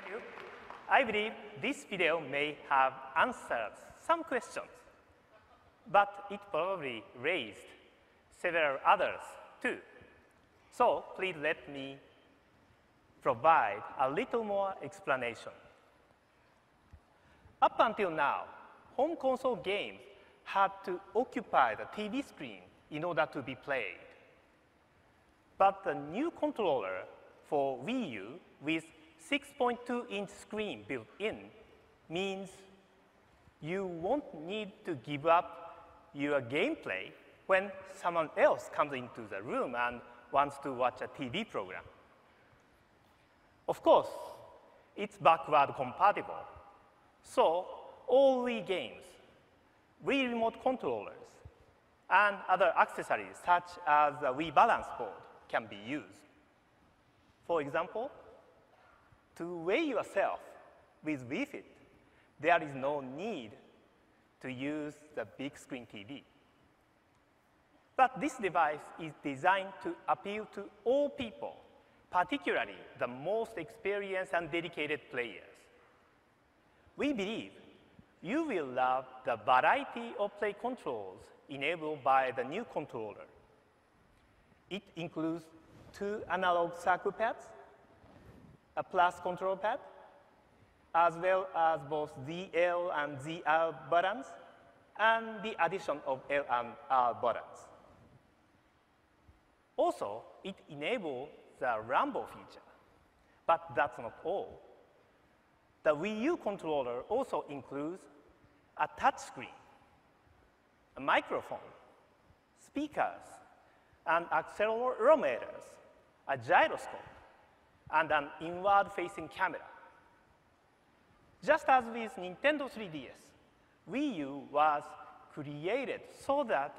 you. I believe this video may have answered some questions, but it probably raised several others too. So please let me provide a little more explanation. Up until now, home console games had to occupy the TV screen in order to be played. But the new controller for Wii U with 6.2-inch screen built in means you won't need to give up your gameplay when someone else comes into the room and wants to watch a TV program. Of course, it's backward compatible. So all Wii games, Wii remote controllers, and other accessories such as the Wii balance board can be used. For example, to weigh yourself with Wii Fit, there is no need to use the big screen TV. But this device is designed to appeal to all people, particularly the most experienced and dedicated players. We believe you will love the variety of play controls enabled by the new controller. It includes 2 analog circle pads, a plus control pad, as well as both ZL and ZR buttons, and the addition of L and R buttons. Also, it enables the Rumble feature. But that's not all. The Wii U controller also includes a touchscreen, a microphone, speakers, and accelerometers, a gyroscope, and an inward-facing camera. Just as with Nintendo 3DS, Wii U was created so that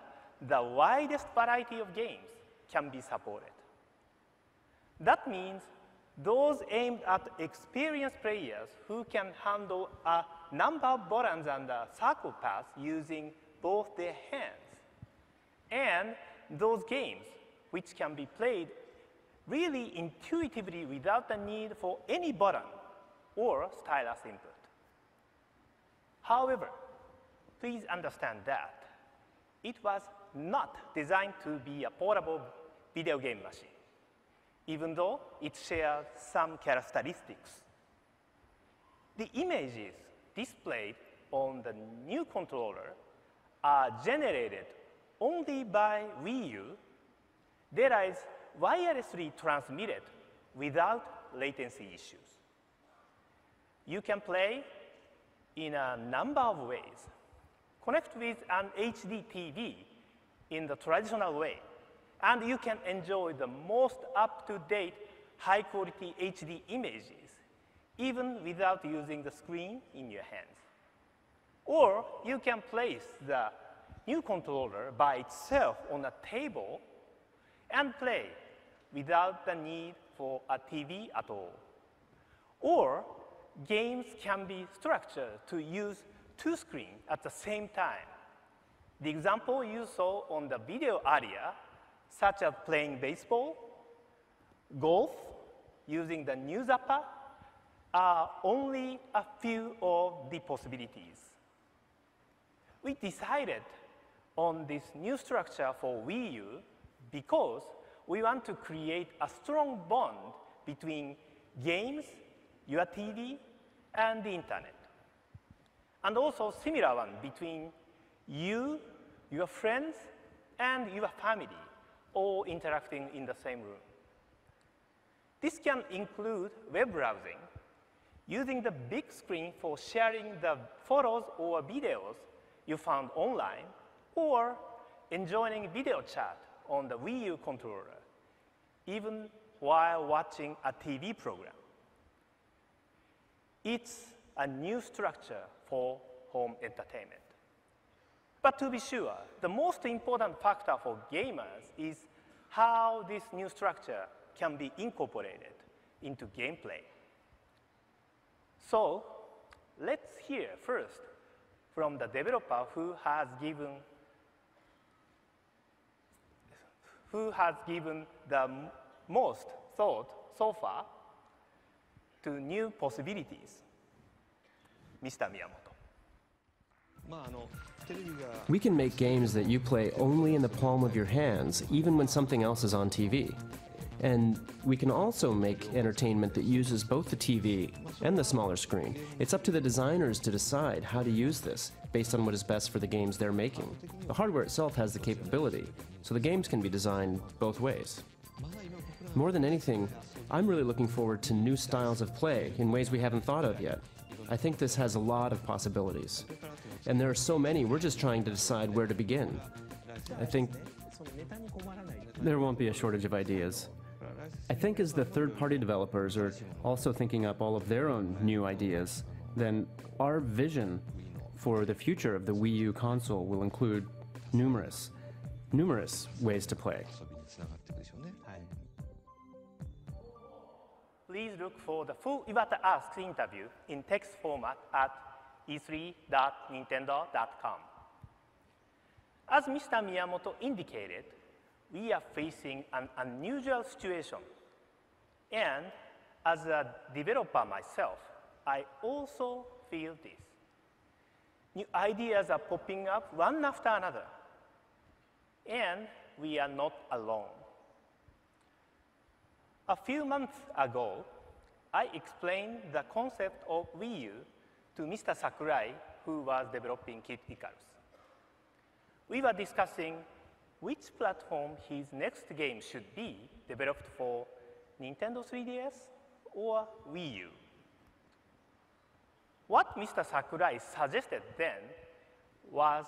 the widest variety of games can be supported. That means those aimed at experienced players who can handle a number of buttons and circle paths using both their hands, and those games which can be played really intuitively without the need for any button or stylus input. However, please understand that it was not designed to be a portable video game machine, even though it shares some characteristics. The images displayed on the new controller are generated only by Wii U that is wirelessly transmitted without latency issues. You can play in a number of ways. Connect with an HD TV in the traditional way, and you can enjoy the most up-to-date, high-quality HD images, even without using the screen in your hands. Or you can place the new controller by itself on a table and play without the need for a TV at all. Or games can be structured to use 2 screens at the same time. The example you saw on the video earlier, such as playing baseball, golf, using the new zapper, are only a few of the possibilities. We decided on this new structure for Wii U because we want to create a strong bond between games, your TV, and the internet. And also similar one between you, your friends, and your family, all interacting in the same room. This can include web browsing, using the big screen for sharing the photos or videos you found online, or enjoying video chat on the Wii U controller, even while watching a TV program. It's a new structure for home entertainment. But to be sure, the most important factor for gamers is how this new structure can be incorporated into gameplay. So let's hear first from the developer who has given the most thought so far. to new possibilities. Mr. Miyamoto. We can make games that you play only in the palm of your hands, even when something else is on TV. And we can also make entertainment that uses both the TV and the smaller screen. It's up to the designers to decide how to use this, based on what is best for the games they're making. The hardware itself has the capability, so the games can be designed both ways. More than anything, I'm really looking forward to new styles of play in ways we haven't thought of yet. I think this has a lot of possibilities. And there are so many, we're just trying to decide where to begin. I think there won't be a shortage of ideas. I think as the third-party developers are also thinking up all of their own new ideas, then our vision for the future of the Wii U console will include numerous ways to play. Please look for the full Iwata Asks interview in text format at e3.nintendo.com. As Mr. Miyamoto indicated, we are facing an unusual situation. And as a developer myself, I also feel this. New ideas are popping up one after another. And we are not alone. A few months ago, I explained the concept of Wii U to Mr. Sakurai, who was developing Kid Icarus. We were discussing which platform his next game should be developed for Nintendo 3DS or Wii U. What Mr. Sakurai suggested then was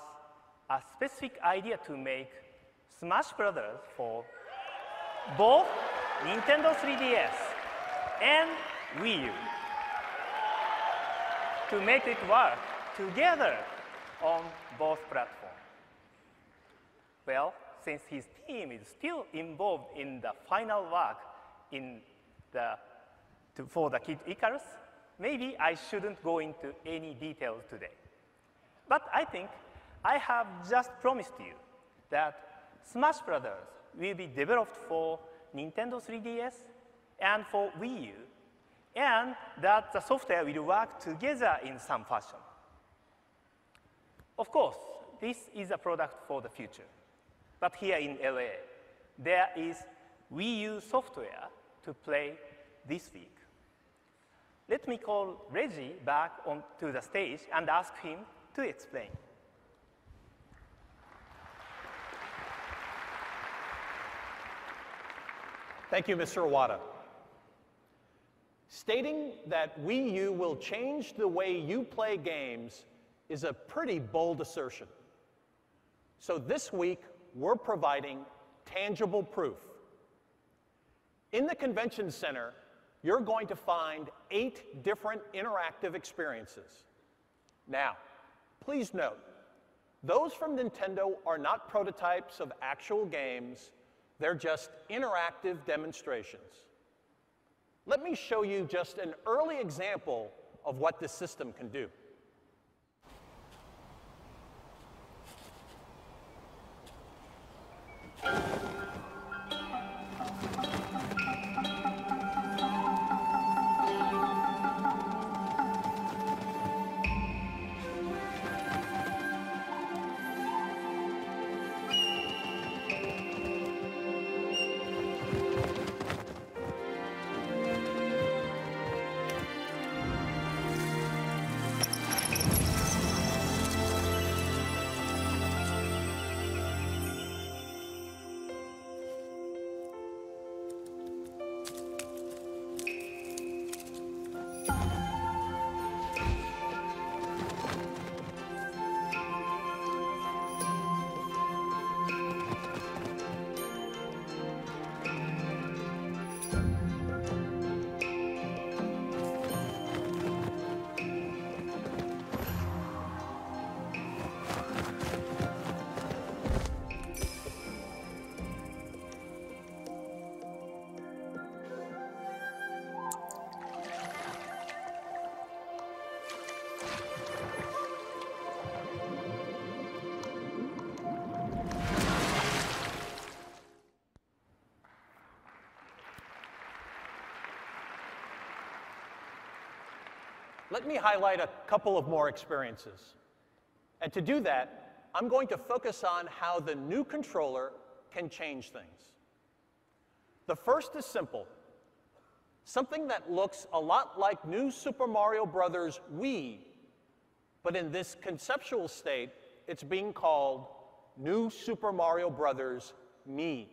a specific idea to make Smash Brothers for both Nintendo 3DS and Wii U, to make it work together on both platforms. Well, since his team is still involved in the final work for the Kid Icarus, maybe I shouldn't go into any details today. But I think I have just promised you that Smash Brothers will be developed for Nintendo 3DS and for Wii U, and that the software will work together in some fashion. Of course, this is a product for the future. But here in LA, there is Wii U software to play this week. Let me call Reggie back onto the stage and ask him to explain. Thank you, Mr. Iwata. Stating that Wii U will change the way you play games is a pretty bold assertion. So this week, we're providing tangible proof. In the convention center, you're going to find 8 different interactive experiences. Now, please note, those from Nintendo are not prototypes of actual games, they're just interactive demonstrations. Let me show you just an early example of what this system can do. let me highlight a couple of more experiences. And to do that, I'm going to focus on how the new controller can change things. The first is simple. Something that looks a lot like New Super Mario Bros. Wii, but in this conceptual state, it's being called New Super Mario Bros. Me.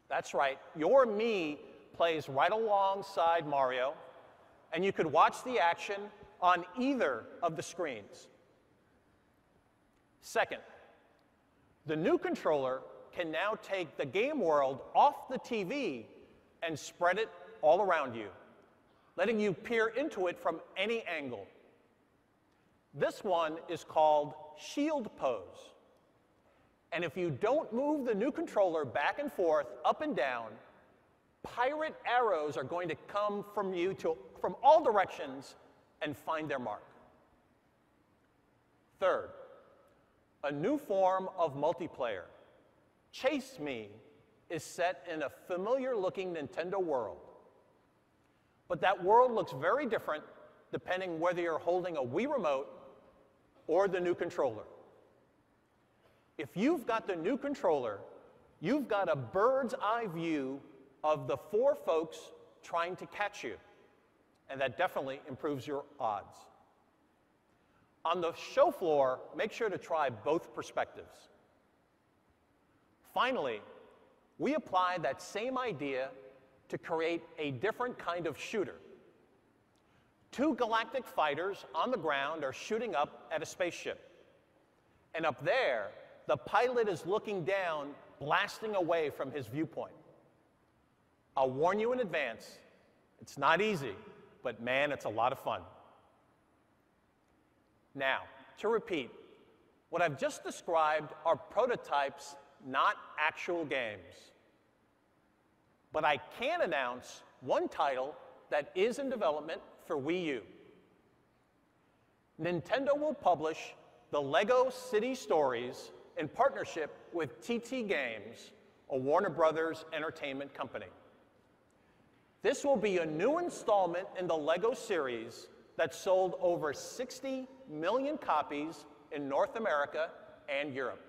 That's right, your Mii plays right alongside Mario, and you could watch the action on either of the screens. Second, the new controller can now take the game world off the TV and spread it all around you, letting you peer into it from any angle. This one is called Shield Pose. And if you don't move the new controller back and forth, up and down, pirate arrows are going to come from you from all directions and find their mark. Third, a new form of multiplayer, Chase Me, is set in a familiar-looking Nintendo world. But that world looks very different depending whether you're holding a Wii remote or the new controller. If you've got the new controller, you've got a bird's eye view of the four folks trying to catch you, and that definitely improves your odds. On the show floor, make sure to try both perspectives. Finally, we apply that same idea to create a different kind of shooter. Two galactic fighters on the ground are shooting up at a spaceship. And up there, the pilot is looking down, blasting away from his viewpoint. I'll warn you in advance, it's not easy, but man, it's a lot of fun. Now, to repeat, what I've just described are prototypes, not actual games. But I can announce one title that is in development for Wii U. Nintendo will publish the LEGO City Stories in partnership with TT Games, a Warner Brothers entertainment company. This will be a new installment in the LEGO series that sold over 60 million copies in North America and Europe.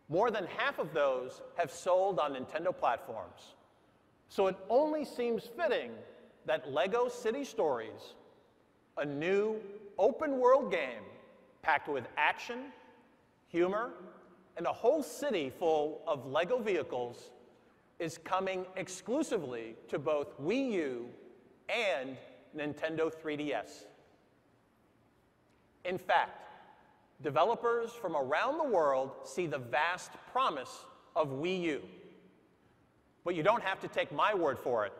More than half of those have sold on Nintendo platforms. So it only seems fitting that LEGO City Stories, a new open-world game packed with action, humor, and a whole city full of LEGO vehicles, is coming exclusively to both Wii U and Nintendo 3DS. In fact, developers from around the world see the vast promise of Wii U. But you don't have to take my word for it.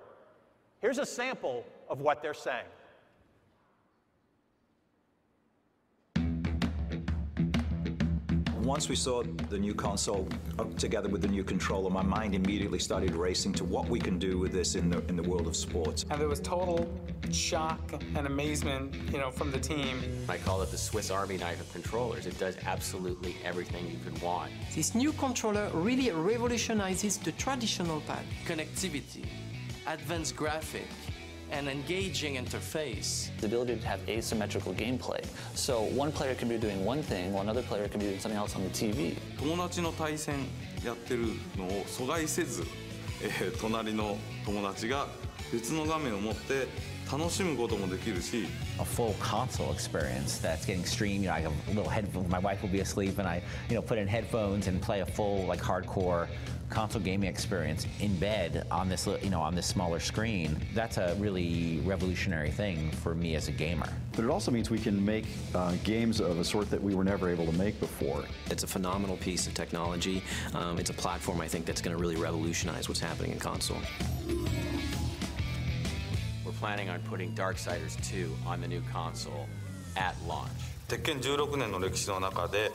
Here's a sample of what they're saying. Once we saw the new console together with the new controller, my mind immediately started racing to what we can do with this in the world of sports. And there was total shock and amazement, from the team. I call it the Swiss Army knife of controllers. It does absolutely everything you could want. This new controller really revolutionizes the traditional pad. Connectivity, advanced graphic, an engaging interface. The ability to have asymmetrical gameplay. So one player can be doing one thing while another player can be doing something else on the TV. 友達の対戦やってるのを阻害せず、隣の友達が別の画面を持って楽しむこともできるし。A full console experience that's getting streamed. I have a little headphones. My wife will be asleep, and I, put in headphones and play a full, hardcore console gaming experience in bed on this, on this smaller screen. That's a really revolutionary thing for me as a gamer. But it also means we can make games of a sort that we were never able to make before. It's a phenomenal piece of technology. It's a platform, I think, that's going to really revolutionize what's happening in console. We're planning on putting Darksiders 2 on the new console at launch. 鉄拳16年の歴史の中で、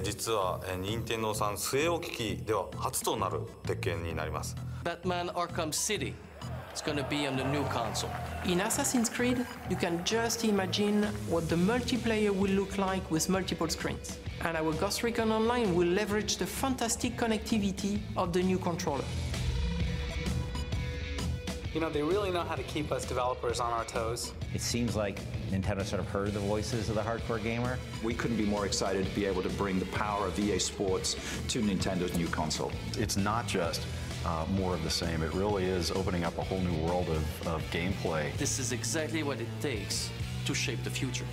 実は任天堂さん据え置き機では初となる鉄拳になります。Batman Arkham City. It's going to be on the new console. In Assassin's Creed, you can just imagine what the multiplayer will look like with multiple screens. And our Ghost Recon Online will leverage the fantastic connectivity of the new controller. You know, they really know how to keep us developers on our toes. It seems like Nintendo sort of heard the voices of the hardcore gamer. We couldn't be more excited to be able to bring the power of EA Sports to Nintendo's new console. It's not just more of the same. It really is opening up a whole new world of gameplay. This is exactly what it takes to shape the future.